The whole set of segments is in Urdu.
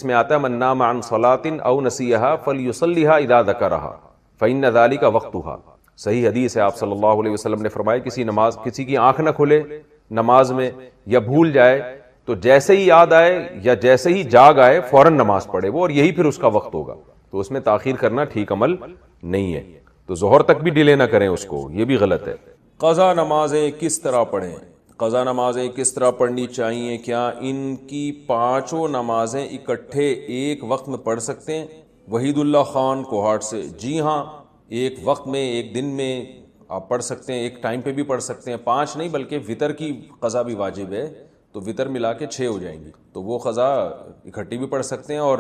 اس میں آتا ہے من نام عن صلاۃ او نسیھا فلیصلیھا اذا ذکرھا فإن ذلک وقتھا. صحیح حدیث ہے، آپ صلی اللہ علیہ وسلم نے فرمایا کسی کی آنکھ نہ کھلے نماز میں یا بھول جائے تو جیسے ہی یاد آئے یا جیسے ہی جاگ آئے فوراً نماز پڑھے وہ، اور یہی پھر اس کا وقت ہوگا. تو اس میں تاخیر کرنا ٹھیک عمل نہیں ہے. تو ظہر تک بھی ڈیلے نہ کریں اس کو، یہ بھی غلط ہے. قضا نمازیں کس طرح پڑھیں؟ قضا نمازیں کس طرح پڑھنی چاہیے؟ کیا ان کی پانچوں نمازیں اکٹھے ایک وقت میں پڑھ سکتے ہیں؟ وحید اللہ خان کوہاٹ سے. جی ہاں، ایک وقت میں ایک دن میں آپ پڑھ سکتے ہیں، ایک ٹائم پہ بھی پڑھ سکتے ہیں. 5 نہیں بلکہ وطر کی قضا بھی واجب ہے تو وطر ملا کے 6 ہو جائیں گی، تو وہ قضا اکٹھی بھی پڑھ سکتے ہیں. اور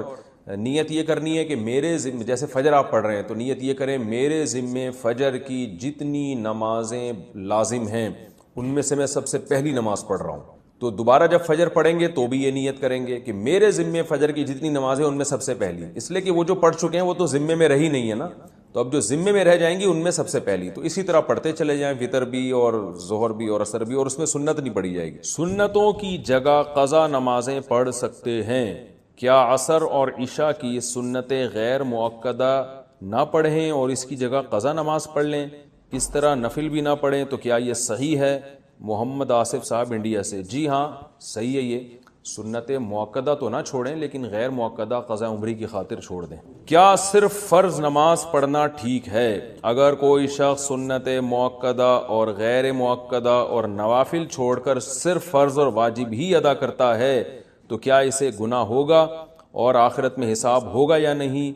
نیت یہ کرنی ہے کہ میرے ذمے، جیسے فجر آپ پڑھ رہے ہیں تو نیت یہ کریں میرے ذمے فجر کی جتنی نمازیں لازم ہیں ان میں سے میں سب سے پہلی نماز پڑھ رہا ہوں. تو دوبارہ جب فجر پڑھیں گے تو بھی یہ نیت کریں گے کہ میرے ذمے فجر کی جتنی نمازیں ان میں سب سے پہلی، اس لیے کہ وہ جو پڑھ چکے ہیں وہ تو ذمے میں رہی نہیں ہے نا، تو اب جو ذمے میں رہ جائیں گی ان میں سب سے پہلی. تو اسی طرح پڑھتے چلے جائیں، وطر بھی اور ظہر بھی اور عصر بھی، اور اس میں سنت نہیں پڑھی جائے گی. سنتوں کی جگہ قضا نمازیں پڑھ سکتے ہیں. کیا عصر اور عشاء کی سنتیں غیر مؤکدہ نہ پڑھیں اور اس کی جگہ قضا نماز پڑھ لیں؟ اس طرح نفل بھی نہ پڑھیں تو کیا یہ صحیح ہے؟ محمد آصف صاحب انڈیا سے. جی ہاں صحیح ہے، یہ سنت مؤکدہ تو نہ چھوڑیں لیکن غیر مؤکدہ قضا عمری کی خاطر چھوڑ دیں. کیا صرف فرض نماز پڑھنا ٹھیک ہے؟ اگر کوئی شخص سنت مؤکدہ اور غیر مؤکدہ اور نوافل چھوڑ کر صرف فرض اور واجب ہی ادا کرتا ہے تو کیا اسے گناہ ہوگا اور آخرت میں حساب ہوگا یا نہیں؟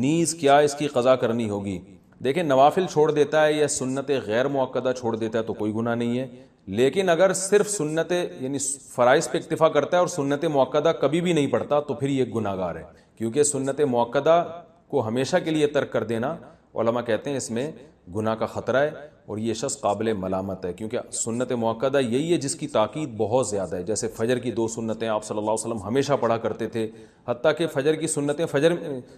نیز کیا اس کی قضا کرنی ہوگی؟ دیکھیں، نوافل چھوڑ دیتا ہے یا سنت غیر مؤکدہ چھوڑ دیتا ہے تو کوئی گناہ نہیں ہے، لیکن اگر صرف سنت یعنی فرائض پہ اکتفا کرتا ہے اور سنت مؤکدہ کبھی بھی نہیں پڑھتا تو پھر یہ گناہ گار ہے، کیونکہ سنت مؤکدہ کو ہمیشہ کے لیے ترک کر دینا علماء کہتے ہیں اس میں گناہ کا خطرہ ہے اور یہ شخص قابل ملامت ہے، کیونکہ سنت مؤکدہ یہی ہے جس کی تاکید بہت زیادہ ہے. جیسے فجر کی 2 سنتیں آپ صلی اللہ علیہ وسلم ہمیشہ پڑھا کرتے تھے، حتیٰ کہ فجر کی سنتیں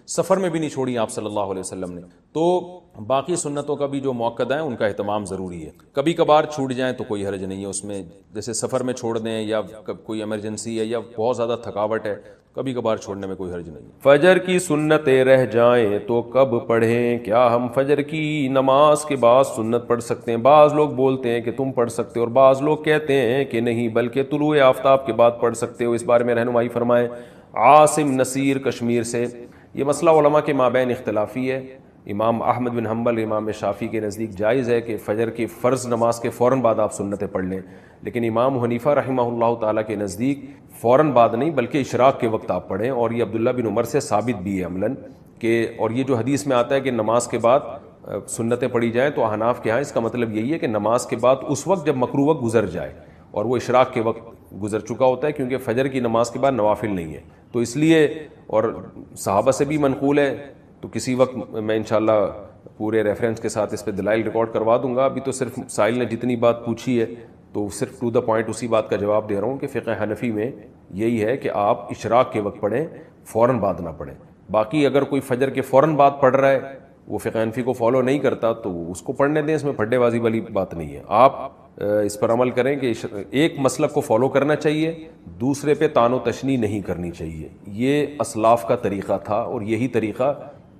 سفر میں بھی نہیں چھوڑی آپ صلی اللہ علیہ وسلم نے. تو باقی سنتوں کا بھی جو مؤکدہ ہیں ان کا اہتمام ضروری ہے. کبھی کبھار چھوٹ جائیں تو کوئی حرج نہیں ہے اس میں، جیسے سفر میں چھوڑ دیں یا کوئی ایمرجنسی ہے یا بہت زیادہ تھکاوٹ ہے، کبھی کبھار چھوڑنے میں کوئی حرج نہیں. فجر کی سنتیں رہ جائیں تو کب پڑھیں؟ کیا ہم فجر کی نماز کے بعد سنت پڑھ سکتے ہیں؟ بعض لوگ بولتے ہیں کہ تم پڑھ سکتے ہو اور بعض لوگ کہتے ہیں کہ نہیں بلکہ طلوع آفتاب کے بعد پڑھ سکتے ہو. اس بارے میں رہنمائی فرمائیں. عاصم نصیر کشمیر سے. یہ مسئلہ علماء کے مابین اختلافی ہے. امام احمد بن حنبل، امام شافعی کے نزدیک جائز ہے کہ فجر کی فرض نماز کے فوراً بعد آپ سنتیں پڑھ لیں، لیکن امام حنیفہ رحمہ اللہ تعالیٰ کے نزدیک فوراً بعد نہیں بلکہ اشراق کے وقت آپ پڑھیں، اور یہ عبداللہ بن عمر سے ثابت بھی ہے عملاً کہ، اور یہ جو حدیث میں آتا ہے کہ نماز کے بعد سنتیں پڑھی جائیں تو احناف کے ہاں اس کا مطلب یہی ہے کہ نماز کے بعد اس وقت جب مکروہ وقت گزر جائے اور وہ اشراق کے وقت گزر چکا ہوتا ہے، کیونکہ فجر کی نماز کے بعد نوافل نہیں ہے تو اس لیے، اور صحابہ سے بھی منقول ہے. تو کسی وقت میں انشاءاللہ پورے ریفرنس کے ساتھ اس پہ دلائل ریکارڈ کروا دوں گا. ابھی تو صرف سائل نے جتنی بات پوچھی ہے تو صرف ٹو دا پوائنٹ اسی بات کا جواب دے رہا ہوں کہ فقہ حنفی میں یہی ہے کہ آپ اشراق کے وقت پڑھیں، فوراً بعد نہ پڑھیں. باقی اگر کوئی فجر کے فوراً بعد پڑھ رہا ہے، وہ فقہ حنفی کو فالو نہیں کرتا تو اس کو پڑھنے دیں، اس میں پھڈے بازی والی بات نہیں ہے. آپ اس پر عمل کریں کہ ایک مسلک کو فالو کرنا چاہیے، دوسرے پہ طعن و تشنیع نہیں کرنی چاہیے. یہ اسلاف کا طریقہ تھا اور یہی طریقہ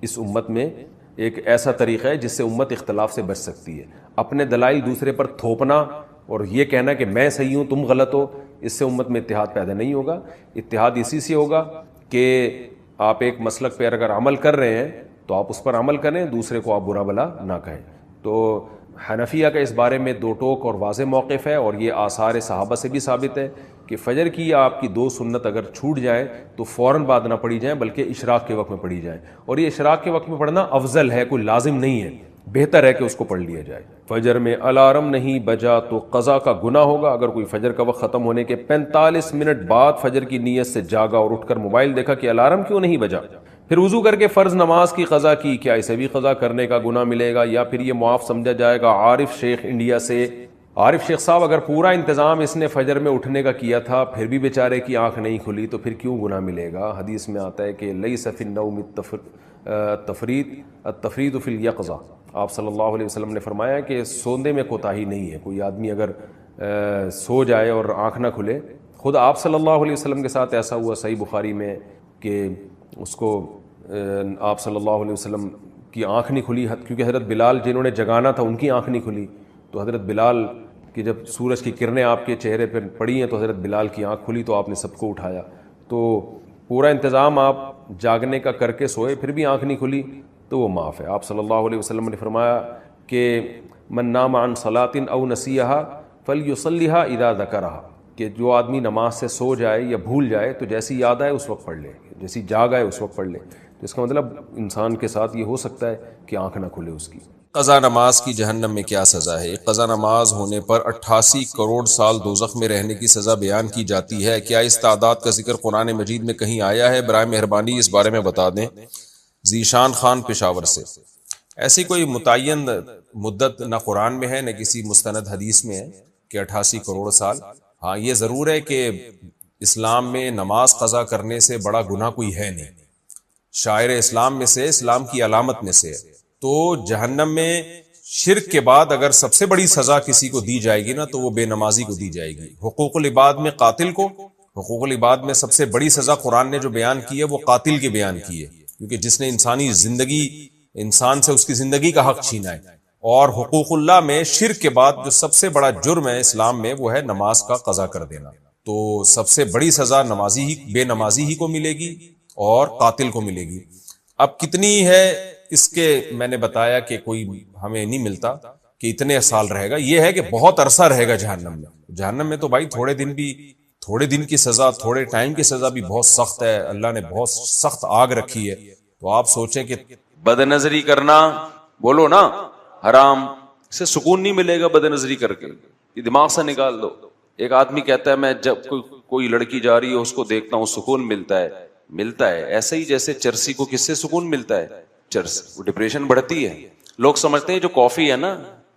اس امت میں ایک ایسا طریقہ ہے جس سے امت اختلاف سے بچ سکتی ہے. اپنے دلائل دوسرے پر تھوپنا اور یہ کہنا کہ میں صحیح ہوں تم غلط ہو، اس سے امت میں اتحاد پیدا نہیں ہوگا. اتحاد اسی سے ہوگا کہ آپ ایک مسلک پہ اگر عمل کر رہے ہیں تو آپ اس پر عمل کریں، دوسرے کو آپ برا بلا نہ کہیں. تو حنفیہ کا اس بارے میں 2 ٹوک اور واضح موقف ہے، اور یہ آثار صحابہ سے بھی ثابت ہے کہ فجر کی آپ کی 2 سنت اگر چھوٹ جائیں تو فوراً بعد نہ پڑھی جائیں بلکہ اشراق کے وقت میں پڑھی جائیں. اور یہ اشراق کے وقت میں پڑھنا افضل ہے، کوئی لازم نہیں ہے، بہتر ہے کہ اس کو پڑھ لیا جائے. فجر میں الارم نہیں بجا تو قضا کا گناہ ہوگا؟ اگر کوئی فجر کا وقت ختم ہونے کے 45 منٹ بعد فجر کی نیت سے جاگا اور اٹھ کر موبائل دیکھا کہ الارم کیوں نہیں بجا، پھر وضو کر کے فرض نماز کی قضا کی، کیا اسے بھی قضا کرنے کا گناہ ملے گا یا پھر یہ معاف سمجھا جائے گا؟ عارف شیخ انڈیا سے. عارف شیخ صاحب، اگر پورا انتظام اس نے فجر میں اٹھنے کا کیا تھا پھر بھی بیچارے کی آنکھ نہیں کھلی تو پھر کیوں گناہ ملے گا؟ حدیث میں آتا ہے کہ لیس فی النوم التفریط فی الیقظہ. آپ صلی اللہ علیہ وسلم نے فرمایا کہ سوندے میں کوتاہی نہیں ہے. کوئی آدمی اگر سو جائے اور آنکھ نہ کھلے، خود آپ صلی اللہ علیہ وسلم کے ساتھ ایسا ہوا صحیح بخاری میں کہ اس کو آپ صلی اللہ علیہ وسلم کی آنکھ نہیں کھلی، کیونکہ حضرت بلال جنہوں نے جگانا تھا ان کی آنکھ نہیں کھلی، تو حضرت بلال کی جب سورج کی کرنیں آپ کے چہرے پر پڑی ہیں تو حضرت بلال کی آنکھ کھلی، تو آپ نے سب کو اٹھایا. تو پورا انتظام آپ جاگنے کا کر کے سوئے، پھر بھی آنکھ نہیں کھلی تو وہ معاف ہے. آپ صلی اللہ علیہ وسلم نے فرمایا کہ من نام عن صلاۃ او نسیھا فلیصلیھا اذا ذکرھا، کہ جو آدمی نماز سے سو جائے یا بھول جائے تو جیسی یاد آئے اس وقت پڑھ لے، جیسی جاگ آئے اس وقت پڑھ لے. تو اس کا مطلب انسان کے ساتھ یہ ہو سکتا ہے کہ آنکھ نہ کھلے اس کی. قضا نماز کی جہنم میں کیا سزا ہے؟ قضا نماز ہونے پر 88 کروڑ سال دوزخ میں رہنے کی سزا بیان کی جاتی ہے. کیا اس تعداد کا ذکر قرآن مجید میں کہیں آیا ہے؟ برائے مہربانی اس بارے میں بتا دیں. ذیشان خان پشاور سے. ایسی کوئی متعین مدت نہ قرآن میں ہے نہ کسی مستند حدیث میں ہے کہ 88 کروڑ سال. ہاں یہ ضرور ہے کہ اسلام میں نماز قضا کرنے سے بڑا گناہ کوئی ہے نہیں، شاعر اسلام میں سے، اسلام کی علامت میں سے. تو جہنم میں شرک کے بعد اگر سب سے بڑی سزا کسی کو دی جائے گی نا تو وہ بے نمازی کو دی جائے گی. حقوق العباد میں قاتل کو، حقوق العباد میں سب سے بڑی سزا قرآن نے جو بیان کی ہے وہ قاتل کے بیان کی ہے، کیونکہ جس نے انسانی زندگی، انسان سے اس کی زندگی کا حق چھینا ہے. اور حقوق اللہ میں شرک کے بعد جو سب سے بڑا جرم ہے اسلام میں وہ ہے نماز کا قضا کر دینا. تو سب سے بڑی سزا نمازی ہی، بے نمازی ہی کو ملے گی اور قاتل کو ملے گی. اب کتنی ہے اس کے میں نے بتایا کہ کوئی ہمیں نہیں ملتا کہ اتنے سال رہے گا. یہ ہے کہ بہت عرصہ رہے گا جہنم میں. جہنم میں تو بھائی تھوڑے دن بھی، تھوڑے دن کی سزا، تھوڑے ٹائم کی سزا بھی بہت سخت ہے. اللہ نے بہت سخت آگ رکھی ہے. تو آپ سوچیں کہ بد نظری کرنا، بولو نا، حرام، اسے سکون نہیں ملے گا. بد نظری کر کے یہ دماغ سے نکال دو. ایک آدمی کہتا ہے میں جب کوئی لڑکی جا رہی ہے اس کو دیکھتا ہوں سکون ملتا ہے. ایسے ہی جیسے چرسی کو کس سے سکون ملتا ہے؟ چرس، وہ ڈپریشن بڑھتی ہے. لوگ سمجھتے ہیں جو کافی ہے نا،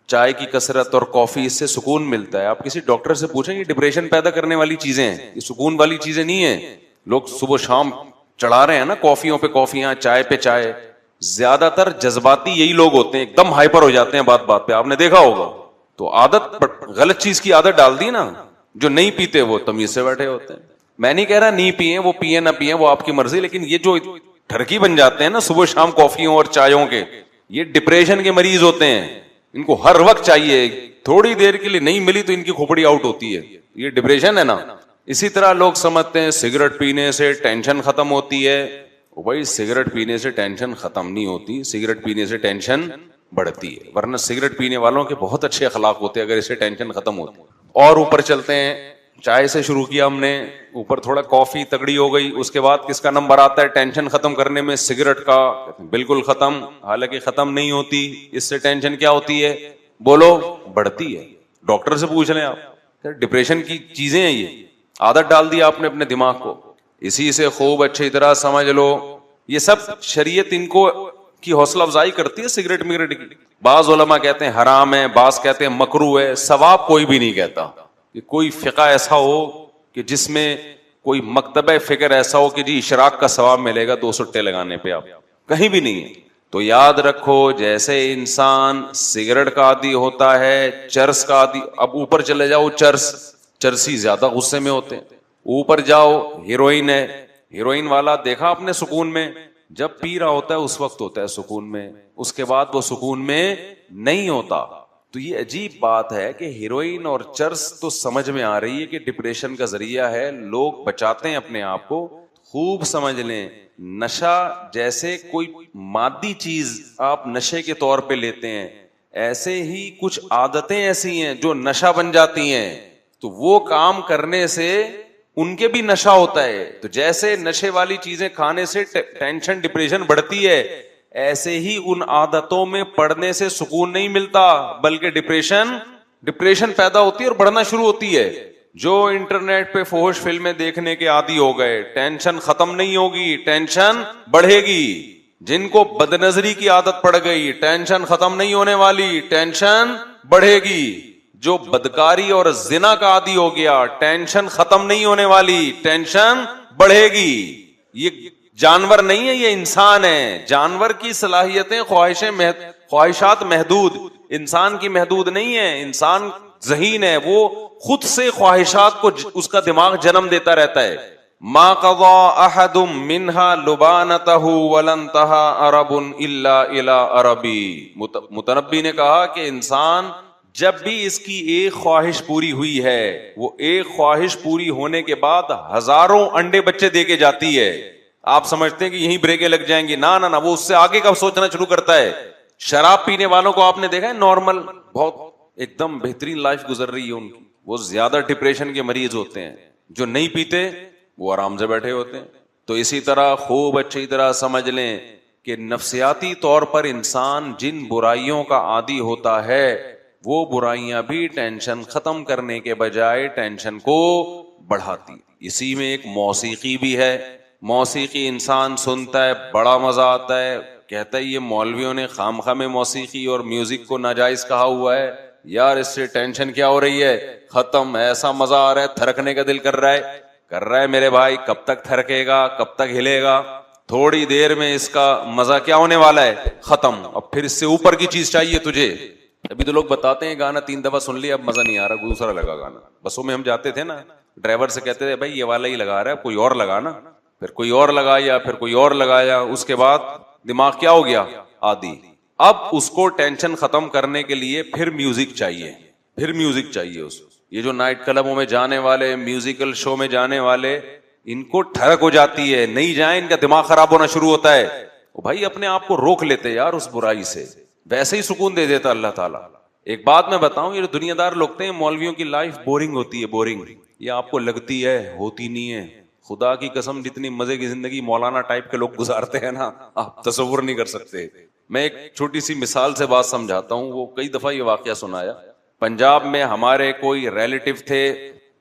چائے کی کثرت اور کافی، اس سے سکون ملتا ہے. آپ کسی ڈاکٹر سے پوچھیں یہ ڈپریشن پیدا کرنے والی چیزیں ہیں، یہ سکون والی چیزیں نہیں ہیں. لوگ صبح شام چڑھا رہے ہیں نا کافیوں پہ کافیاں، چائے پہ چائے. زیادہ تر جذباتی یہی لوگ ہوتے ہیں، ایک دم ہائپر ہو جاتے ہیں بات بات پہ. آپ نے دیکھا ہوگا. تو عادت، غلط چیز کی عادت ڈال دی نا. جو نہیں پیتے وہ تمیز سے بیٹھے ہوتے ہیں. میں نہیں کہہ رہا نہیں پیئیں، وہ پیئیں نہ پیئیں وہ آپ کی مرضی، لیکن یہ جو ٹھرکی بن جاتے ہیں نا صبح شام کافیوں اور چایوں کے، یہ ڈپریشن کے مریض ہوتے ہیں. ان کو ہر وقت چاہیے، تھوڑی دیر کے لیے نہیں ملی تو ان کی کھوپڑی آؤٹ ہوتی ہے. یہ ڈپریشن ہے نا. اسی طرح لوگ سمجھتے ہیں سگریٹ پینے سے ٹینشن ختم ہوتی ہے. بھائی سگریٹ پینے سے ٹینشن ختم نہیں ہوتی، سگریٹ پینے سے ٹینشن بڑھتی ہے. ورنہ سگریٹ پینے والوں کے بہت اچھے اخلاق ہوتے ہیں اگر اس سے ٹینشن ختم ہوتی. اور اوپر چلتے ہیں، چائے سے شروع کیا ہم نے، اوپر تھوڑا کافی تگڑی ہو گئی، اس کے بعد کس کا نمبر آتا ہے ٹینشن ختم کرنے میں؟ سگریٹ کا. بالکل ختم، حالانکہ ختم نہیں ہوتی. اس سے ٹینشن کیا ہوتی ہے؟ بولو، بڑھتی ہے. ڈاکٹر سے پوچھ لیں آپ. ڈپریشن کی چیزیں ہیں یہ، عادت ڈال دی آپ نے اپنے دماغ کو. اسی سے خوب اچھی طرح سمجھ لو یہ سب شریعت ان کو کی حوصلہ افزائی کرتی ہے سگریٹ مگریٹ کی. بعض علماء کہتے ہیں حرام ہے، بعض کہتے ہیں مکروہ ہے. ثواب کوئی بھی نہیں کہتا. کہ کوئی فقہ ایسا ہو کہ جس میں کوئی مکتبہ فکر ایسا ہو کہ جی اشراق کا ثواب ملے گا 2 سٹے لگانے پہ، آپ کہیں بھی نہیں ہے. تو یاد رکھو جیسے انسان سگریٹ کا عادی ہوتا ہے، چرس کا عادی. اب اوپر چلے جاؤ، چرسی زیادہ غصے میں ہوتے ہیں. اوپر جاؤ، ہیروئن ہے. ہیروئن والا دیکھا آپ نے سکون میں جب پی رہا ہوتا ہے اس وقت ہوتا ہے سکون میں، اس کے بعد وہ سکون میں نہیں ہوتا. تو یہ عجیب بات ہے کہ ہیروئن اور چرس تو سمجھ میں آ رہی ہے کہ ڈپریشن کا ذریعہ ہے، لوگ بچاتے ہیں اپنے آپ کو. خوب سمجھ لیں، نشہ جیسے کوئی مادی چیز آپ نشے کے طور پہ لیتے ہیں، ایسے ہی کچھ عادتیں ایسی ہیں جو نشہ بن جاتی ہیں. تو وہ کام کرنے سے ان کے بھی نشہ ہوتا ہے. تو جیسے نشے والی چیزیں کھانے سے ٹینشن ڈپریشن بڑھتی ہے، ایسے ہی ان عادتوں میں پڑنے سے سکون نہیں ملتا، بلکہ ڈپریشن پیدا ہوتی ہے اور بڑھنا شروع ہوتی ہے. جو انٹرنیٹ پہ فحش فلمیں دیکھنے کے عادی ہو گئے، ٹینشن ختم نہیں ہوگی، ٹینشن بڑھے گی. جن کو بد نظری کی عادت پڑ گئی، ٹینشن ختم نہیں ہونے والی، ٹینشن بڑھے گی. جو بدکاری اور زنا کا عادی ہو گیا، ٹینشن ختم نہیں ہونے والی، ٹینشن بڑھے گی. یہ جانور نہیں ہے، یہ انسان ہے. جانور کی صلاحیتیں، خواہشات محدود، انسان کی محدود نہیں ہے. انسان ذہین ہے، وہ خود سے خواہشات کو اس کا دماغ جنم دیتا رہتا ہے. ما قضى احد منها لبانته ولن انتهى عرب الا الى عربی. متنبی نے کہا کہ انسان جب بھی اس کی ایک خواہش پوری ہوئی ہے، وہ ایک خواہش پوری ہونے کے بعد ہزاروں انڈے بچے دے کے جاتی ہے. آپ سمجھتے ہیں کہ یہیں بریکیں لگ جائیں گی، نہ نہ، وہ اس سے آگے کا سوچنا شروع کرتا ہے. شراب پینے والوں کو آپ نے دیکھا ہے، نارمل بہت ایک دم بہترین لائف گزر رہی ہے ان کی، وہ زیادہ ڈپریشن کے مریض ہوتے ہیں. جو نہیں پیتے وہ آرام سے بیٹھے ہوتے ہیں. تو اسی طرح خوب اچھی طرح سمجھ لیں کہ نفسیاتی طور پر انسان جن برائیوں کا عادی ہوتا ہے، وہ برائیاں بھی ٹینشن ختم کرنے کے بجائے ٹینشن کو بڑھاتی. اسی میں ایک موسیقی بھی ہے. موسیقی انسان سنتا ہے، بڑا مزہ آتا ہے، کہتا ہے یہ مولویوں نے خام خواہ میں موسیقی اور میوزک کو ناجائز کہا ہوا ہے، یار اس سے ٹینشن کیا ہو رہی ہے، ختم، ایسا مزہ آ رہا ہے، تھرکنے کا دل کر رہا ہے میرے بھائی. کب تک تھرکے گا، کب تک ہلے گا؟ تھوڑی دیر میں اس کا مزہ کیا ہونے والا ہے، ختم. اب پھر اس سے اوپر کی چیز چاہیے تجھے. ابھی تو لوگ بتاتے ہیں گانا 3 دفعہ سن لیا، اب مزہ نہیں آ رہا، دوسرا لگا گانا. بسوں میں ہم جاتے تھے نا، ڈرائیور سے کہتے تھے بھائی یہ والا ہی لگا رہا ہے، کوئی اور لگا نا. پھر کوئی اور لگایا، پھر کوئی اور لگایا، اس کے بعد دماغ کیا ہو گیا، عادی. اب اس کو ٹینشن ختم کرنے کے لیے پھر میوزک چاہیے، پھر میوزک چاہیے اس. یہ جو نائٹ کلبوں میں جانے والے، میوزیکل شو میں جانے والے، ان کو ٹھڑک ہو جاتی ہے، نہیں جائیں ان کا دماغ خراب ہونا شروع ہوتا ہے. بھائی اپنے آپ کو روک لیتے یار اس برائی سے، ویسے ہی سکون دے دیتا اللہ تعالیٰ. ایک بات میں بتاؤں، یہ جو دنیا دار لوگ ہیں مولویوں کی لائف بورنگ ہوتی ہے، بورنگ. یہ آپ کو لگتی ہے، ہوتی نہیں ہے. خدا کی قسم جتنی مزے کی زندگی مولانا ٹائپ کے لوگ گزارتے ہیں نا، آپ تصور نہیں کر سکتے. میں ایک چھوٹی سی مثال سے بات سمجھاتا ہوں. وہ کئی دفعہ یہ واقعہ سنایا. پنجاب میں ہمارے کوئی ریلیٹو تھے،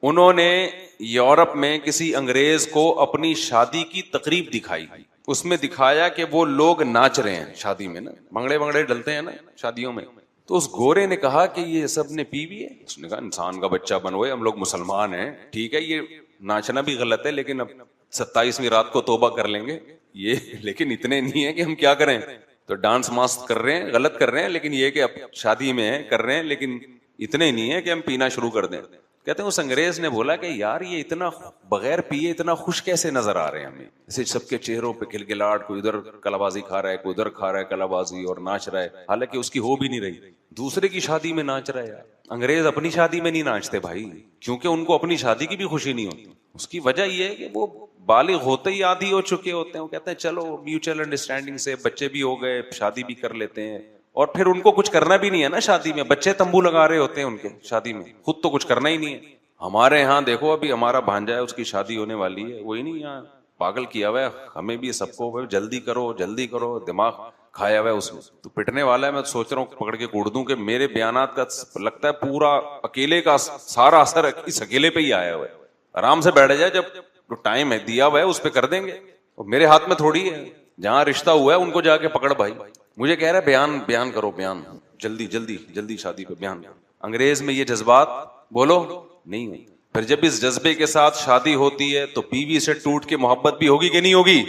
انہوں نے یورپ میں کسی انگریز کو اپنی شادی کی تقریب دکھائی. اس میں دکھایا کہ وہ لوگ ناچ رہے ہیں شادی میں، نا بھنگڑے ڈلتے ہیں نا شادیوں میں. تو اس گورے نے کہا کہ یہ سب نے پی بھی ہے. اس نے کہا انسان کا بچہ بنوئے، ہم لوگ مسلمان ہیں، ٹھیک ہے یہ ناچنا بھی غلط ہے، لیکن اب 27ویں رات کو توبہ کر لیں گے یہ، لیکن اتنے نہیں ہے کہ ہم کیا کریں. تو ڈانس ماسک کر رہے ہیں، غلط کر رہے ہیں، لیکن یہ کہ اب شادی میں ہے کر رہے ہیں، لیکن اتنے نہیں ہے کہ ہم پینا شروع کر دیں. کہتے ہیں اس انگریز نے بولا کہ یار یہ اتنا بغیر پیے اتنا خوش کیسے نظر آ رہے ہیں ہمیں، ایسے سب کے چہروں پہ کلکلاہٹ، کوئی ادھر کلابازی کھا رہا ہے، کوئی ادھر کھا رہا ہے کلابازی اور ناچ رہا ہے، حالانکہ اس کی ہو بھی نہیں رہی، دوسرے کی شادی میں ناچ رہا ہے. انگریز اپنی شادی میں نہیں ناچتے بھائی، کیونکہ ان کو اپنی شادی کی بھی خوشی نہیں ہوتی. اس کی وجہ یہ ہے کہ وہ بالغ ہوتے ہی عادی ہو چکے ہوتے ہیں. وہ کہتے ہیں چلو میوچل انڈرسٹینڈنگ سے بچے بھی ہو گئے، شادی بھی کر لیتے ہیں، اور پھر ان کو کچھ کرنا بھی نہیں ہے نا شادی میں. بچے تمبو لگا رہے ہوتے ہیں ان کے شادی میں، خود تو کچھ کرنا ہی نہیں ہے. ہمارے یہاں دیکھو ابھی ہمارا بھانجا ہے، اس کی شادی ہونے والی ہے، وہی نہیں یہاں پاگل کیا ہوا ہے ہمیں بھی سب کو، جلدی کرو جلدی کرو، دماغ کھایا ہوا ہے اس میں. تو پٹنے والا ہے. میں سوچ رہا ہوں پکڑ کے کوڑ دوں کہ میرے بیانات کا لگتا ہے پورا اکیلے کا سارا اثر اس اکیلے پہ ہی آیا ہوا ہے. آرام سے بیٹھ جائے، جب ٹائم ہے دیا ہوا ہے اس پہ کر دیں گے. اور میرے ہاتھ میں تھوڑی ہے، جہاں رشتہ ہوا ہے ان کو جا کے پکڑ بھائی. مجھے کہہ رہا ہے بیان کرو، بیان جلدی جلدی جلدی شادی پہ بیان. انگریز میں یہ جذبات بولو نہیں ہوئی. پھر جب اس جذبے کے ساتھ شادی ہوتی ہے تو بیوی سے ٹوٹ کے محبت بھی ہوگی کہ نہیں ہوگی؟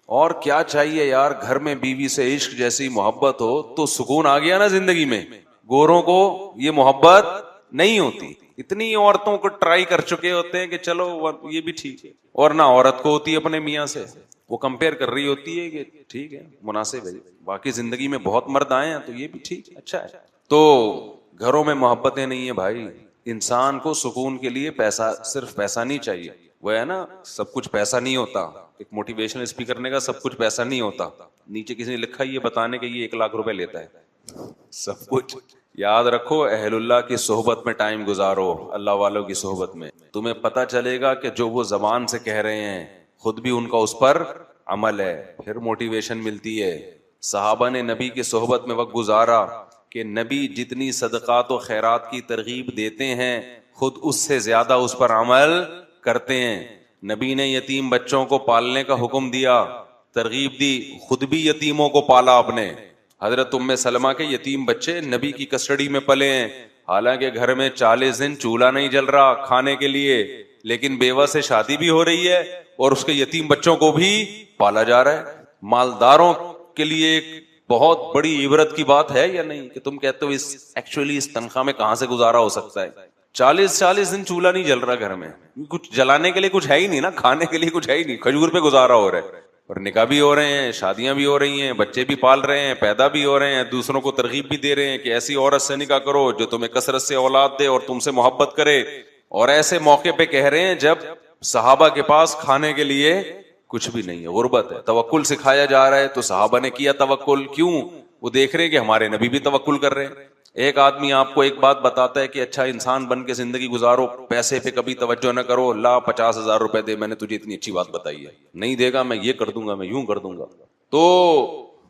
اور کیا چاہیے یار، گھر میں بیوی سے عشق جیسی محبت ہو تو سکون آ گیا نا زندگی میں. گوروں کو یہ محبت نہیں ہوتی. اتنی عورتوں کو ٹرائی کر چکے ہوتے ہیں کہ چلو یہ بھی ٹھیک ہے، اور نہ عورت کو ہوتی ہے اپنے میاں سے، وہ کمپیئر کر رہی ہوتی ہے کہ ٹھیک ہے مناسب ہے، باقی زندگی میں بہت مرد آئے ہیں تو یہ بھی ٹھیک ہے، اچھا ہے. تو گھروں میں محبتیں نہیں ہیں بھائی. انسان کو سکون کے لیے پیسہ، صرف پیسہ نہیں چاہیے. وہ ہے نا سب کچھ پیسہ نہیں ہوتا، ایک موٹیویشنل اسپیکر نے کہا سب کچھ پیسہ نہیں ہوتا. نیچے کسی نے لکھا یہ بتانے کہ یہ 1 لاکھ روپے لیتا ہے. سب کچھ یاد رکھو، اہل اللہ کی صحبت میں ٹائم گزارو، اللہ والوں کی صحبت میں، تمہیں پتہ چلے گا کہ جو وہ زبان سے کہہ رہے ہیں خود بھی ان کا اس پر عمل ہے، پھر موٹیویشن ملتی ہے. صحابہ نے نبی کی صحبت میں وقت گزارا کہ نبی جتنی صدقات و خیرات کی ترغیب دیتے ہیں خود اس سے زیادہ اس پر عمل کرتے ہیں. نبی نے یتیم بچوں کو پالنے کا حکم دیا، ترغیب دی، خود بھی یتیموں کو پالا آپ نے. حضرت ام سلمہ کے یتیم بچے نبی کی کسٹڈی میں پلے ہیں، حالانکہ گھر میں 40 دن چولہا نہیں جل رہا کھانے کے لیے، لیکن بیوہ سے شادی بھی ہو رہی ہے اور اس کے یتیم بچوں کو بھی پالا جا رہا ہے. مالداروں کے لیے ایک بہت بڑی عبرت کی بات ہے یا نہیں کہ تم کہتے ہو اس ایکچولی اس تنخواہ میں کہاں سے گزارا ہو سکتا ہے. 40 دن چولہا نہیں جل رہا گھر میں, کچھ جلانے کے لیے کچھ ہے ہی نہیں نا, کھانے کے لیے کچھ ہے ہی نہیں, کھجور پہ گزارا ہو رہا ہے, اور نکاح بھی ہو رہے ہیں, شادیاں بھی ہو رہی ہیں, بچے بھی پال رہے ہیں, پیدا بھی ہو رہے ہیں, دوسروں کو ترغیب بھی دے رہے ہیں کہ ایسی عورت سے نکاح کرو جو تمہیں کثرت سے اولاد دے اور تم سے محبت کرے, اور ایسے موقع پہ کہہ رہے ہیں جب صحابہ کے پاس کھانے کے لیے کچھ بھی نہیں ہے, غربت ہے. توکل سکھایا جا رہا ہے تو صحابہ نے کیا توکل, کیوں؟ وہ دیکھ رہے ہیں کہ ہمارے نبی بھی توکل کر رہے ہیں. ایک آدمی آپ کو ایک بات بتاتا ہے کہ اچھا انسان بن کے زندگی گزارو, پیسے پہ کبھی توجہ نہ کرو, لا 50,000 روپے دے, میں نے تجھے اتنی اچھی بات بتائی ہے, نہیں دے گا میں یہ کر دوں گا, میں یوں کر دوں گا. تو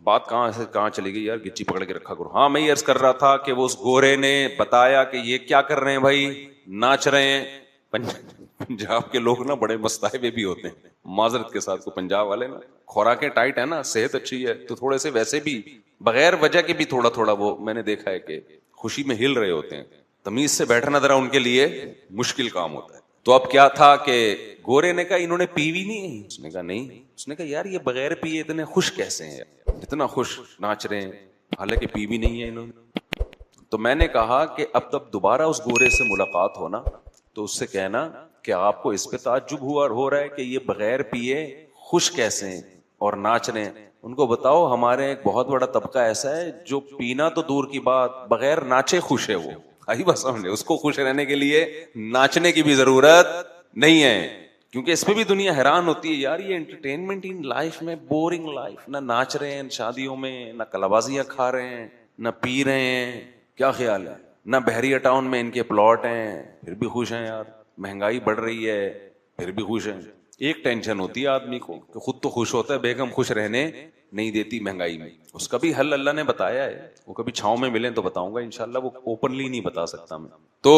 بات کہاں سے کہاں چلی گئی یار, گچی پکڑ کے رکھا کرو. ہاں میں یہ عرض کر رہا تھا کہ وہ اس گورے نے بتایا کہ یہ کیا کر رہے ہیں بھائی, ناچ رہے ہیں. پنجاب کے لوگ نا بڑے مستائبے بھی ہوتے ہیں, معذرت کے ساتھ, کو پنجاب والے نا خوراکیں ٹائٹ ہے نا, صحت اچھی ہے تو تھوڑے سے ویسے بھی بغیر وجہ کے بھی تھوڑا تھوڑا وہ میں نے دیکھا ہے کہ خوشی میں ہل رہے ہوتے ہیں. تمیز سے بیٹھنا ذرا ان کے لیے مشکل کام ہوتا ہے. تو اب کیا تھا کہ گورے نے کہا انہوں نے پیوی نہیں, اس نے کہا نہیں, اس نے کہا یار یہ بغیر پیے اتنے خوش کیسے ہیں, اتنا خوش ناچ رہے ہیں حالانکہ پیوی نہیں ہے انہوں نے. تو میں نے کہا کہ اب تب دوبارہ اس گورے سے ملاقات ہونا تو اس سے کہنا کہ آپ کو اس پہ تعجب ہوا اور ہو رہا ہے کہ یہ بغیر پیے خوش کیسے ہیں اور ناچ رہے ہیں. ان کو بتاؤ ہمارے ایک بہت بڑا طبقہ ایسا ہے جو پینا تو دور کی بات, بغیر ناچے خوش ہے. وہ آئی بات سمجھے, اس کو خوش رہنے کے لیے ناچنے کی بھی ضرورت نہیں ہے, کیونکہ اس پہ بھی دنیا حیران ہوتی ہے یار یہ انٹرٹینمنٹ ان لائف میں بورنگ لائف, نہ ناچ رہے ہیں شادیوں میں, نہ کلابازیاں کھا رہے ہیں, نہ پی رہے ہیں, کیا خیال ہے, نہ بحریہ ٹاؤن میں ان کے پلاٹ ہیں پھر بھی خوش ہیں یار, مہنگائی بڑھ رہی ہے پھر بھی خوش ہیں. ایک ٹینشن ہوتی ہے آدمی کو کہ خود تو خوش ہوتا ہے, بیگم خوش رہنے نہیں دیتی مہنگائی میں. اس کا بھی حل اللہ نے بتایا ہے, وہ کبھی چھاؤں میں ملیں تو بتاؤں گا انشاءاللہ, وہ اوپنلی نہیں بتا سکتا میں. تو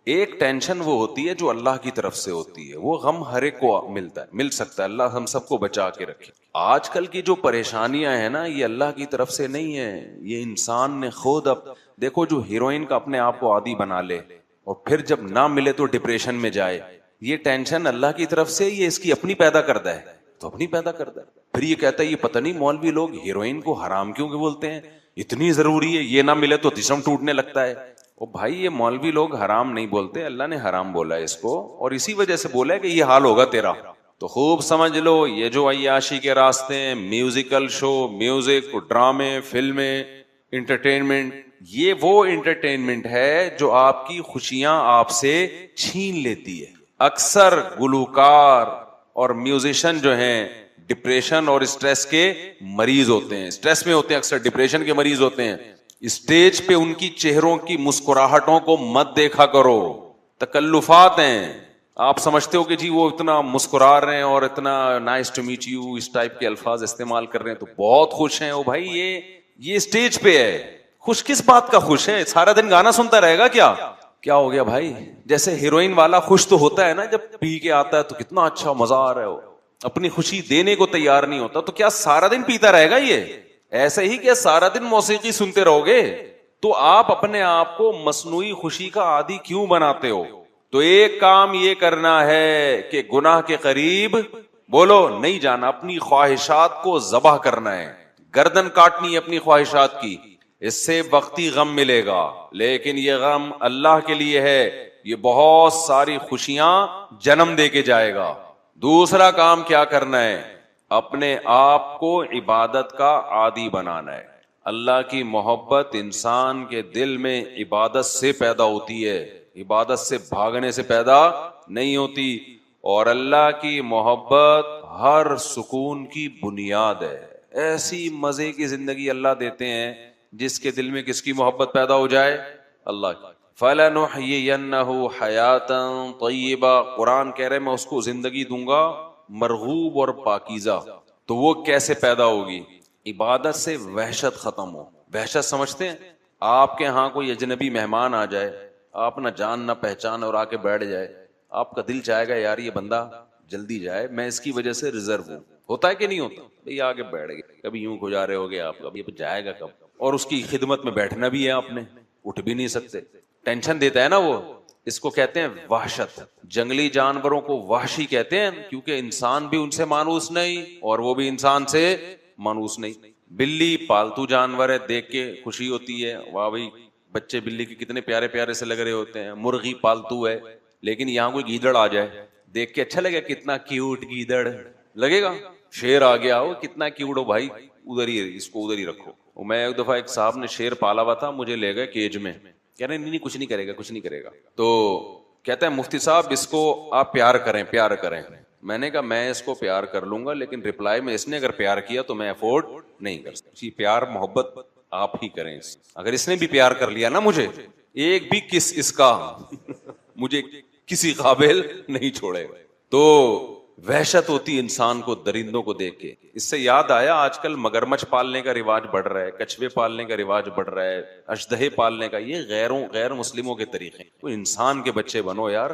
ایک ٹینشن وہ ہوتی ہے جو اللہ کی طرف سے ہوتی ہے, وہ غم ہر ایک کو ملتا ہے, مل سکتا ہے, اللہ ہم سب کو بچا کے رکھے. آج کل کی جو پریشانیاں ہیں نا یہ اللہ کی طرف سے نہیں ہے, یہ انسان نے خود. اب دیکھو جو ہیروئن کا اپنے آپ کو عادی بنا لے اور پھر جب نہ ملے تو ڈپریشن میں جائے, یہ ٹینشن اللہ کی طرف سے, یہ اس کی اپنی پیدا کرتا ہے, تو اپنی پیدا کرتا ہے. پھر یہ کہتا ہے یہ پتہ نہیں مولوی لوگ ہیروئن کو حرام کیوں بولتے ہیں, اتنی ضروری ہے, یہ نہ ملے تو جسم ٹوٹنے لگتا ہے. او بھائی یہ مولوی لوگ حرام نہیں بولتے, اللہ نے حرام بولا ہے اس کو, اور اسی وجہ سے بولا ہے کہ یہ حال ہوگا تیرا. تو خوب سمجھ لو یہ جو عیاشی کے راستے ہیں, میوزیکل شو, میوزک, ڈرامے, فلمیں, انٹرٹینمنٹ, یہ وہ انٹرٹینمنٹ ہے جو آپ کی خوشیاں آپ سے چھین لیتی ہے. اکثر گلوکار اور میوزیشین جو ہیں ڈپریشن اور اسٹریس کے مریض ہوتے ہیں, اسٹریس میں ہوتے ہیں, اکثر ڈپریشن کے مریض ہوتے ہیں. اسٹیج پہ ان کی چہروں کی مسکراہٹوں کو مت دیکھا کرو, تکلفات ہیں. آپ سمجھتے ہو کہ جی وہ اتنا مسکرا رہے ہیں اور اتنا نائس ٹو میٹ یو اس ٹائپ کے الفاظ استعمال کر رہے ہیں تو بہت خوش ہیں. او بھائی یہ اسٹیج پہ ہے, خوش کس بات کا خوش ہے, سارا دن گانا سنتا رہے گا کیا ہو گیا بھائی. جیسے ہیروئن والا خوش تو ہوتا ہے نا, جب پی کے آتا ہے تو کتنا اچھا مزہ آ رہا ہے, وہ اپنی خوشی دینے کو تیار نہیں ہوتا, تو کیا سارا دن پیتا رہے گا یہ, ایسے ہی کیا سارا دن موسیقی سنتے رہو گے. تو آپ اپنے آپ کو مصنوعی خوشی کا عادی کیوں بناتے ہو. تو ایک کام یہ کرنا ہے کہ گناہ کے قریب بولو نہیں جانا, اپنی خواہشات کو ذبح کرنا ہے, گردن کاٹنی ہے اپنی خواہشات کی. اس سے وقتی غم ملے گا لیکن یہ غم اللہ کے لیے ہے, یہ بہت ساری خوشیاں جنم دے کے جائے گا. دوسرا کام کیا کرنا ہے, اپنے آپ کو عبادت کا عادی بنانا ہے. اللہ کی محبت انسان کے دل میں عبادت سے پیدا ہوتی ہے, عبادت سے بھاگنے سے پیدا نہیں ہوتی. اور اللہ کی محبت ہر سکون کی بنیاد ہے. ایسی مزے کی زندگی اللہ دیتے ہیں جس کے دل میں کس کی محبت پیدا ہو جائے, اللہ کی. فَلَنُحْيِيَنَّهُ حَيَاتًا طَيِّبًا, قرآن کہہ رہے میں اس کو زندگی دوں گا مرغوب اور پاکیزہ. تو وہ کیسے پیدا ہوگی, عبادت سے وحشت ختم ہو. وحشت سمجھتے ہیں, آپ کے ہاں کوئی اجنبی مہمان آ جائے, آپ نہ جان نہ پہچان, اور آ کے بیٹھ جائے, آپ کا دل چاہے گا یار یہ بندہ جلدی جائے, میں اس کی وجہ سے ریزرو ہوں. ہوتا ہے کہ نہیں ہوتا, بھئی آگے بیٹھ گئے, کبھی یوں گزارے ہو گئے آپ, کبھی جائے گا کب, اور اس کی خدمت میں بیٹھنا بھی ہے آپ نے, اٹھ بھی نہیں سکتے, ٹینشن دیتا ہے نا وہ. اس کو کہتے ہیں وحشت. جنگلی جانوروں کو وحشی کہتے ہیں کیونکہ انسان بھی ان سے مانوس نہیں اور وہ بھی انسان سے مانوس نہیں. بلی پالتو جانور ہے, دیکھ کے خوشی ہوتی ہے, واہ بھائی بچے بلی کے کتنے پیارے پیارے سے لگ رہے ہوتے ہیں, مرغی پالتو ہے, لیکن یہاں کوئی گیدڑ آ جائے دیکھ کے اچھا لگے, کتنا کیوٹ گیدڑ لگے گا. شیر آ گیا ہو, کتنا کیوٹ ہو بھائی, ادھر ہی اس کو ادھر ہی رکھو. میں ایک دفعہ ایک صاحب نے شیر پالا ہوا تھا, مجھے لے گئے کیج میں, کہہ رہے نہیں کچھ نہیں کرے گا, کچھ نہیں کرے گا. تو کہتا ہے مفتی صاحب اس کو آپ پیار کریں, پیار کریں. میں نے کہا میں اس کو پیار کر لوں گا, لیکن ریپلائی میں اس نے اگر پیار کیا تو میں افورڈ نہیں کر سکتا. پیار محبت آپ ہی کریں. اگر اس نے بھی پیار کر لیا نا مجھے, ایک بھی کس اس کا مجھے کسی قابل نہیں چھوڑے گا. تو وحشت ہوتی انسان کو درندوں کو دیکھ کے. اس سے یاد آیا آج کل مگرمچھ پالنے کا رواج بڑھ رہا ہے, کچھوے پالنے کا رواج بڑھ رہا ہے, اژدہے پالنے کا. یہ غیر مسلموں کے طریقے. کوئی انسان کے بچے بنو یار,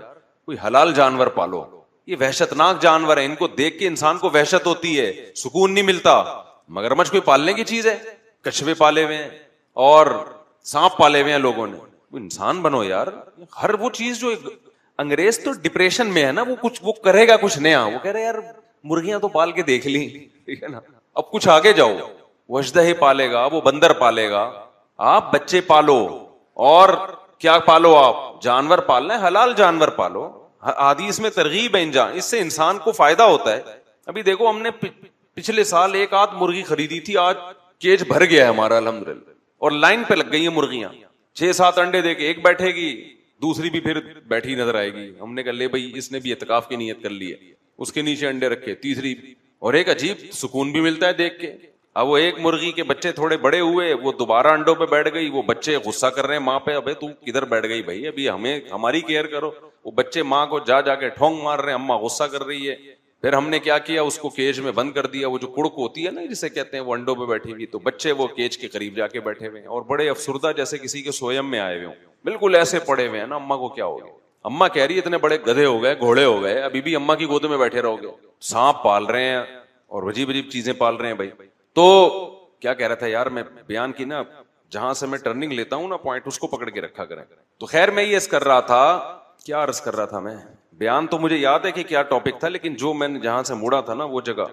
کوئی حلال جانور پالو. یہ وحشتناک جانور ہے, ان کو دیکھ کے انسان کو وحشت ہوتی ہے, سکون نہیں ملتا. مگرمچھ کوئی پالنے کی چیز ہے؟ کچھوے پالے ہوئے ہیں اور سانپ پالے ہوئے ہیں لوگوں نے. انسان بنو یار. ہر وہ چیز جو انگریز تو ڈپریشن میں ہے نا, وہ کچھ وہ کرے گا کچھ نیا. وہ کہہ رہے یار مرغیاں تو پال کے دیکھ لی, ٹھیک ہے نا, اب کچھ آگے جاؤ. وہ اژدہے پالے گا, وہ بندر پالے گا. آپ بچے پالو, اور کیا پالو, آپ جانور پالنا ہے, حلال جانور پالو. حدیث میں ترغیب ہے اس سے انسان کو فائدہ ہوتا ہے. ابھی دیکھو ہم نے پچھلے سال ایک آدھ مرغی خریدی تھی, آج کیج بھر گیا ہے ہمارا الحمدللہ, اور لائن پہ لگ گئی ہیں مرغیاں. 6-7 انڈے دے کے ایک بیٹھے گی, دوسری بھی پھر بیٹھی نظر آئے گی. ہم نے کہا لے بھائی, اس نے بھی اعتکاف کی نیت کر لی ہے, اس کے نیچے انڈے رکھے, تیسری. اور ایک عجیب سکون بھی ملتا ہے دیکھ کے. اب وہ ایک مرغی کے بچے تھوڑے بڑے ہوئے, وہ دوبارہ انڈوں پہ بیٹھ گئی. وہ بچے غصہ کر رہے ہیں ماں پہ, ابے تو کدھر بیٹھ گئی بھائی, ابھی ہمیں ہماری کیئر کرو. وہ بچے ماں کو جا کے ٹھونگ مار رہے ہیں, اماں غصہ کر رہی ہے. پھر ہم نے کیا کیا, اس کو کیج میں بند کر دیا. وہ جو کڑک ہوتی ہے نا جسے کہتے ہیں, وہ انڈوں پہ بیٹھی ہوئی, تو بچے وہ کیج کے قریب جا کے بیٹھے ہوئے ہیں, اور بڑے افسردہ جیسے کسی کے سویم میں آئے ہوئے ہوں, بالکل ایسے پڑے ہوئے ہیں نا. اماں کو کیا ہو گیا؟ اماں کہہ رہی ہے اتنے بڑے گدھے ہو گئے, گھوڑے ہو گئے, ابھی بھی اماں کی گود میں بیٹھے رہو گے. سانپ پال رہے ہیں اور عجیب عجیب چیزیں پال رہے ہیں بھائی. تو کیا کہہ رہا تھا یار, میں بیان کی نا, جہاں سے میں ٹرننگ لیتا ہوں نا پوائنٹ, اس کو پکڑ کے رکھا کریں. تو خیر میں یہ عرض کر رہا تھا, کیا عرض کر رہا تھا میں, بیان تو مجھے یاد ہے کہ کیا ٹاپک تھا, لیکن جو میں نے جہاں سے موڑا تھا نا وہ جگہ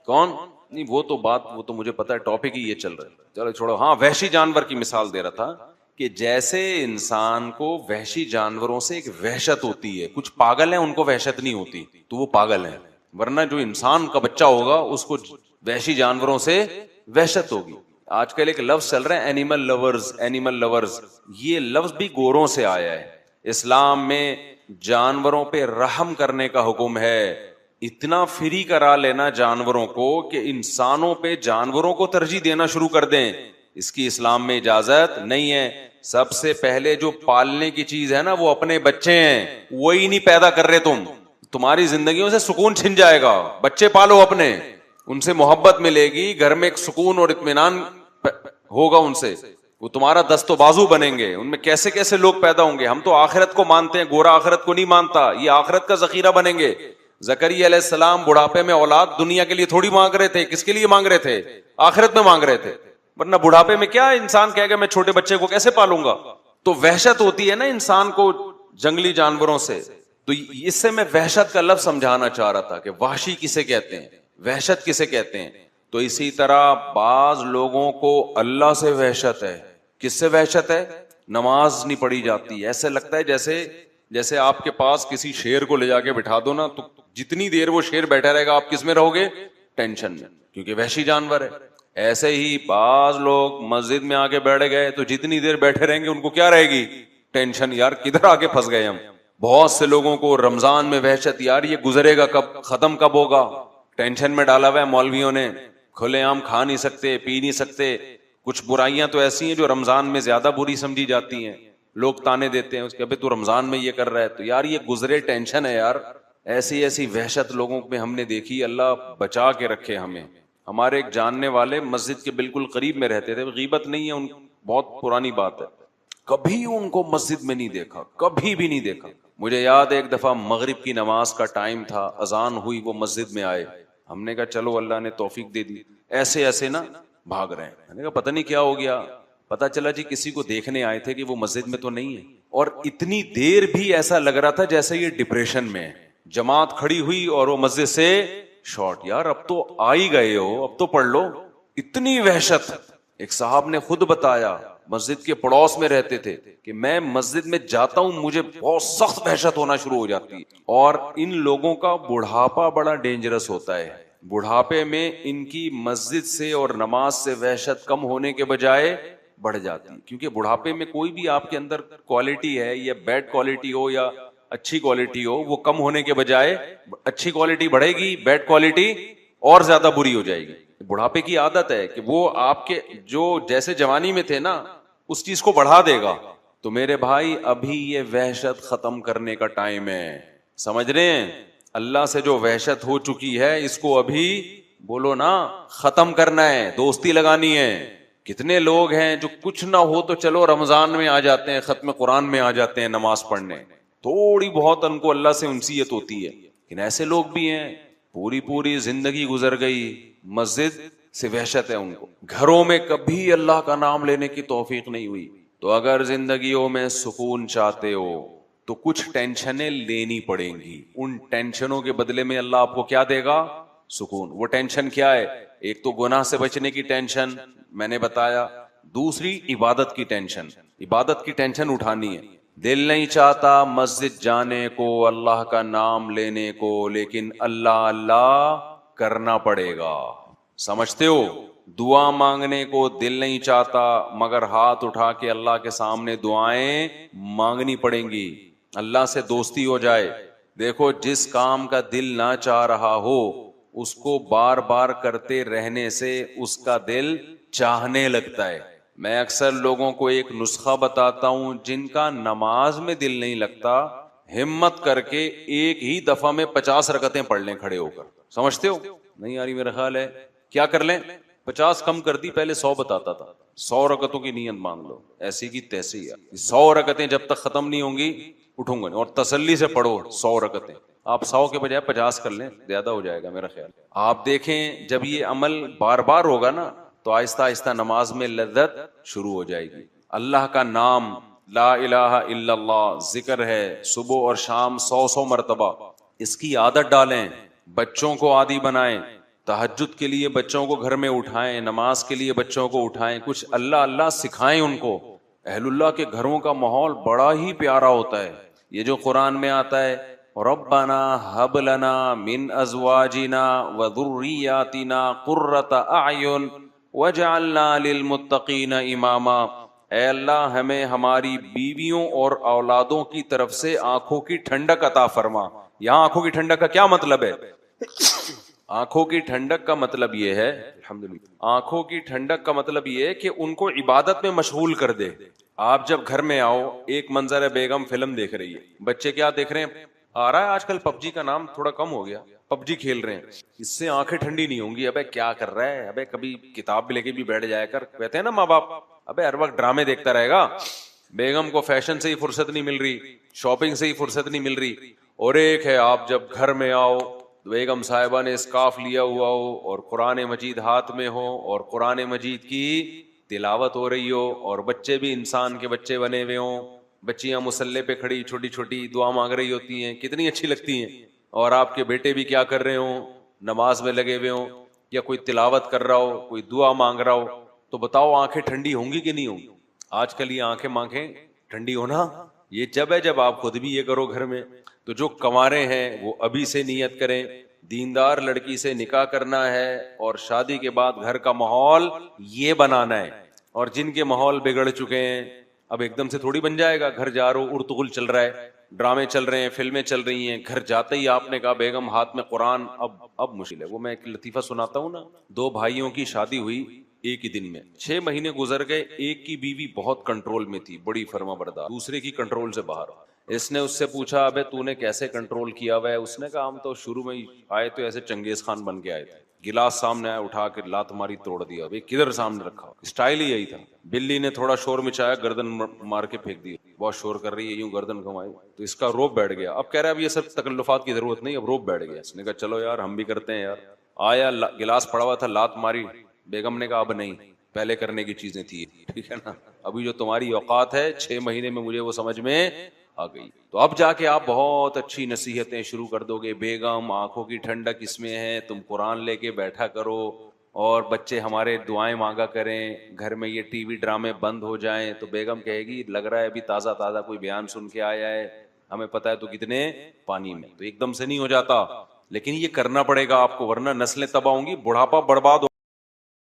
کون نہیں, وہ تو بات, وہ تو مجھے پتا ہے ٹاپک ہی یہ چل رہا ہے. چلو چھوڑو. ہاں, وحشی جانور کی مثال دے رہا تھا کہ جیسے انسان کو وحشی جانوروں سے ایک وحشت ہوتی ہے. کچھ پاگل ہیں ان کو وحشت نہیں ہوتی, تو وہ پاگل ہیں. ورنہ جو انسان کا بچہ ہوگا اس کو وحشی جانوروں سے وحشت ہوگی. آج کل ایک لفظ چل رہا ہے اینیمل لورز, اینیمل لورز. یہ لفظ بھی گوروں سے آیا ہے. اسلام میں جانوروں پہ رحم کرنے کا حکم ہے. اتنا فری کرا لینا جانوروں کو کہ انسانوں پہ جانوروں کو ترجیح دینا شروع کر دیں, اس کی اسلام میں اجازت نہیں ہے. سب سے پہلے جو پالنے کی چیز ہے نا وہ اپنے بچے ہیں, وہی نہیں پیدا کر رہے تم, تمہاری زندگیوں سے سکون چھن جائے گا. بچے پالو اپنے, ان سے محبت ملے گی, گھر میں ایک سکون اور اطمینان ہوگا ان سے, وہ تمہارا دست و بازو بنیں گے. ان میں کیسے کیسے لوگ پیدا ہوں گے. ہم تو آخرت کو مانتے ہیں, گورا آخرت کو نہیں مانتا. یہ آخرت کا ذخیرہ بنیں گے. زکریا علیہ السلام بڑھاپے میں اولاد دنیا کے لیے تھوڑی مانگ رہے تھے, کس کے لیے مانگ رہے تھے؟ آخرت میں مانگ رہے تھے. ورنہ بڑھاپے میں کیا انسان کہے گا میں چھوٹے بچے کو کیسے پالوں گا. تو وحشت ہوتی ہے نا انسان کو جنگلی جانوروں سے. تو اس سے میں وحشت کا لفظ سمجھانا چاہ رہا تھا کہ وحشی کسے کہتے ہیں, وحشت کسے کہتے ہیں. تو اسی طرح بعض لوگوں کو اللہ سے وحشت ہے. کس سے وحشت ہے؟ نماز نہیں پڑھی جاتی. ایسے لگتا ہے جیسے آپ کے پاس کسی شیر کو لے جا کے بٹھا دو نا, تو جتنی دیر وہ شیر بیٹھا رہے گا آپ کس میں رہو گے؟ ٹینشن میں, کیونکہ وحشی جانور ہے. ایسے ہی بعض لوگ مسجد میں آ کے بیٹھ گئے تو جتنی دیر بیٹھے رہیں گے ان کو کیا رہے گی؟ ٹینشن. یار کدھر آ کے پھنس گئے ہم. بہت سے لوگوں کو رمضان میں وحشت, یار یہ گزرے گا کب, ختم کب ہوگا. ٹینشن میں ڈالا ہوا ہے مولویوں نے. کھلے عام کھا نہیں سکتے, پی نہیں سکتے. کچھ برائیاں تو ایسی ہیں جو رمضان میں زیادہ بری سمجھی جاتی ہیں. لوگ تانے دیتے ہیں اس کے, ابے تو رمضان میں یہ کر رہا ہے. تو یار یہ گزرے, ٹینشن ہے یار. ایسی ایسی وحشت لوگوں میں ہم نے دیکھی, اللہ بچا کے رکھے ہمیں. ہمارے ایک جاننے والے مسجد کے بالکل قریب میں رہتے تھے, غیبت نہیں ہے, ان بہت پرانی بات ہے, کبھی ان کو مسجد میں نہیں دیکھا, کبھی بھی نہیں دیکھا. مجھے یاد ہے ایک دفعہ مغرب کی نماز کا ٹائم تھا, اذان ہوئی, وہ مسجد میں آئے. ہم نے کہا چلو اللہ نے توفیق دے دی. ایسے نا بھاگ رہے ہیں. میں نے کہا پتہ نہیں کیا ہو گیا. پتا چلا جی کسی کو دیکھنے آئے تھے کہ وہ مسجد میں تو نہیں ہے. اور اتنی دیر بھی ایسا لگ رہا تھا جیسے یہ ڈپریشن میں. جماعت کھڑی ہوئی اور وہ مسجد سے شارٹ. یار اب تو آ ہی گئے ہو, اب تو پڑھ لو. اتنی وحشت. ایک صاحب نے خود بتایا مسجد کے پڑوس میں رہتے تھے کہ میں مسجد میں جاتا ہوں مجھے بہت سخت وحشت ہونا شروع ہو جاتی ہے. اور ان لوگوں کا بڑھاپا بڑا ڈینجرس ہوتا ہے. بڑھاپے میں ان کی مسجد سے اور نماز سے وحشت کم ہونے کے بجائے بڑھ جاتی ہے, کیونکہ بڑھاپے میں کوئی بھی آپ کے اندر کوالٹی ہے, یا بیڈ کوالٹی ہو یا اچھی کوالٹی ہو, وہ کم ہونے کے بجائے اچھی کوالٹی بڑھے گی, بیڈ کوالٹی اور زیادہ بری ہو جائے گی. بڑھاپے کی عادت ہے کہ وہ آپ کے جو جیسے جوانی میں تھے نا اس چیز کو بڑھا دے گا. تو میرے بھائی ابھی یہ وحشت ختم کرنے کا ٹائم ہے, سمجھ رہے ہیں؟ اللہ سے جو وحشت ہو چکی ہے اس کو ابھی بولو نا ختم کرنا ہے, دوستی لگانی ہے. کتنے لوگ ہیں جو کچھ نہ ہو تو چلو رمضان میں آ جاتے ہیں, ختم قرآن میں آ جاتے ہیں نماز پڑھنے, تھوڑی بہت ان کو اللہ سے انسیت ہوتی ہے. لیکن ایسے لوگ بھی ہیں پوری زندگی گزر گئی مسجد سے وحشت ہے ان کو, گھروں میں کبھی اللہ کا نام لینے کی توفیق نہیں ہوئی. تو اگر زندگیوں میں سکون چاہتے ہو تو کچھ ٹینشنیں لینی پڑیں گی. ان ٹینشنوں کے بدلے میں اللہ آپ کو کیا دے گا؟ سکون. وہ ٹینشن کیا ہے؟ ایک تو گناہ سے بچنے کی ٹینشن میں نے بتایا, دوسری عبادت کی ٹینشن. عبادت کی ٹینشن اٹھانی ہے. دل نہیں چاہتا مسجد جانے کو, اللہ کا نام لینے کو, لیکن اللہ اللہ کرنا پڑے گا. سمجھتے ہو؟ دعا مانگنے کو دل نہیں چاہتا مگر ہاتھ اٹھا کے اللہ کے سامنے دعائیں مانگنی پڑیں گی, اللہ سے دوستی ہو جائے. دیکھو جس کام کا دل نہ چاہ رہا ہو اس کو بار بار کرتے رہنے سے اس کا دل چاہنے لگتا ہے. میں اکثر لوگوں کو ایک نسخہ بتاتا ہوں, جن کا نماز میں دل نہیں لگتا ہمت کر کے ایک ہی دفعہ میں 50 رکعتیں پڑھ لیں کھڑے ہو کر. سمجھتے ہو؟ نہیں آ رہی میرا خیال ہے. کیا کر لیں؟ 50 کم کر دی, پہلے 100 بتاتا تھا. 100 رکعتوں کی نیت مانگ لو, ایسی کی تیسی ہے. 100 رکعتیں جب تک ختم نہیں ہوں گی اٹھوں گا, اور تسلی سے پڑھو 100 رکعتیں. آپ 100 کے بجائے 50 کر لیں, زیادہ ہو جائے گا میرا خیال. آپ دیکھیں جب یہ عمل بار بار ہوگا نا تو آہستہ آہستہ نماز میں لذت شروع ہو جائے گی. اللہ کا نام لا الہ الا اللہ ذکر ہے صبح اور شام 100 مرتبہ, اس کی عادت ڈالیں. بچوں کو عادی بنائیں, تہجد کے لیے بچوں کو گھر میں اٹھائیں, نماز کے لیے بچوں کو اٹھائیں, کچھ اللہ اللہ سکھائیں ان کو. اہل اللہ کے گھروں کا ماحول بڑا ہی پیارا ہوتا ہے. یہ جو قرآن میں آتا ہے ربنا ہب لنا من ازواجنا وذریاتنا قرۃ اعین وجعلنا للمتقین اماما, اے اللہ ہمیں ہماری بیویوں اور اولادوں کی طرف سے آنکھوں کی ٹھنڈک عطا فرما. یہاں آنکھوں کی ٹھنڈک کا کیا مطلب ہے؟ آنکھوں کی ٹھنڈک کا مطلب یہ ہے, الحمدللہ, آنکھوں کی ٹھنڈک کا مطلب یہ ہے کہ ان کو عبادت میں مشغول کر دے. آپ جب گھر میں آؤ, ایک منظر ہے بیگم فلم دیکھ رہی ہے, بچے کیا دیکھ رہے ہیں؟ آ رہا ہے آج کل پب جی کا نام تھوڑا کم ہو گیا, پب جی کھیل رہے ہیں. اس سے آنکھیں ٹھنڈی نہیں ہوں گی. ابے کیا کر رہا ہے, ابے کبھی کتاب بھی لے کے بھی بیٹھ جایا کر. کہتے ہیں نا ماں باپ, ابے ہر وقت ڈرامے دیکھتا رہے گا. بیگم کو فیشن سے ہی فرصت نہیں مل رہی, شاپنگ سے ہی فرصت نہیں مل رہی. اور ایک ہے آپ جب گھر میں آؤ بیگم صاحبہ نے اسکارف لیا ہوا ہو اور قرآن مجید ہاتھ میں ہو اور قرآن مجید کی تلاوت ہو رہی ہو, اور بچے بھی انسان کے بچے بنے ہوئے ہوں, بچیاں مصلے پہ کھڑی چھوٹی چھوٹی دعا مانگ رہی ہوتی ہیں, کتنی اچھی لگتی ہیں. اور آپ کے بیٹے بھی کیا کر رہے ہوں؟ نماز میں لگے ہوئے ہوں, یا کوئی تلاوت کر رہا ہو, کوئی دعا مانگ رہا ہو. تو بتاؤ آنکھیں ٹھنڈی ہوں گی کہ نہیں ہوں گی؟ آج کل یہ آنکھیں ٹھنڈی ہونا یہ جب ہے جب آپ خود بھی یہ کرو گھر میں. تو جو کنوارے ہیں وہ ابھی سے نیت کریں, دیندار لڑکی سے نکاح کرنا ہے اور شادی کے بعد گھر کا ماحول یہ بنانا ہے. اور جن کے ماحول بگڑ چکے ہیں اب ایک دم سے تھوڑی بن جائے گا. گھر جا رہا ہو ارتغل چل رہا ہے, ڈرامے چل رہے ہیں, فلمیں چل رہی ہیں, گھر جاتے ہی آپ نے کہا بیگم ہاتھ میں قرآن, اب مشکل ہے. وہ میں ایک لطیفہ سناتا ہوں نا, 2 بھائیوں کی شادی ہوئی ایک ہی دن میں, 6 مہینے گزر گئے. ایک کی بیوی بہت کنٹرول میں تھی, بڑی فرما بردار, دوسرے کی کنٹرول سے باہر. اس نے اس سے پوچھا ابے تو نے کیسے کنٹرول کیا ہوا ہے؟ اس نے کہا ہم تو شروع میں آئے تو ایسے چنگیز خان بن کے آئے تھے, گلاس سامنے آیا اٹھا کے لات ماری توڑ دیا. ابھی کدھر سامنے رکھا, اسٹائل ہی یہی تھا. بلی نے تھوڑا شور مچایا, گردن مار کے پھینک دی, بہت شور کر رہی ہے, یوں گردن گھمائی تو اس کا روب بیٹھ گیا. اب کہہ رہا ہے اب یہ سب تکلفات کی ضرورت نہیں, اب روب بیٹھ گیا. اس نے کہا چلو یار ہم بھی کرتے ہیں یار. آیا گلاس پڑا ہوا تھا, لات ماری. بیگم نے کہا اب نہیں, پہلے کرنے کی چیزیں تھی, ٹھیک ہے نا, ابھی جو تمہاری اوقات ہے 6 مہینے میں مجھے وہ سمجھ میں آ گئی. تو اب جا کے آپ بہت اچھی نصیحتیں شروع کر دو گے. بیگم آنکھوں کی ٹھنڈک اس میں ہے, تم قرآن لے کے بیٹھا کرو اور بچے ہمارے دعائیں مانگا کریں, گھر میں یہ ٹی وی ڈرامے بند ہو جائیں, تو بیگم کہے گی لگ رہا ہے ابھی تازہ تازہ کوئی بیان سن کے آیا ہے, ہمیں پتا ہے تو کتنے پانی میں. تو ایک دم سے نہیں ہو جاتا, لیکن یہ کرنا پڑے گا آپ کو, ورنہ نسلیں تباہ ہوں گی, بڑھاپا برباد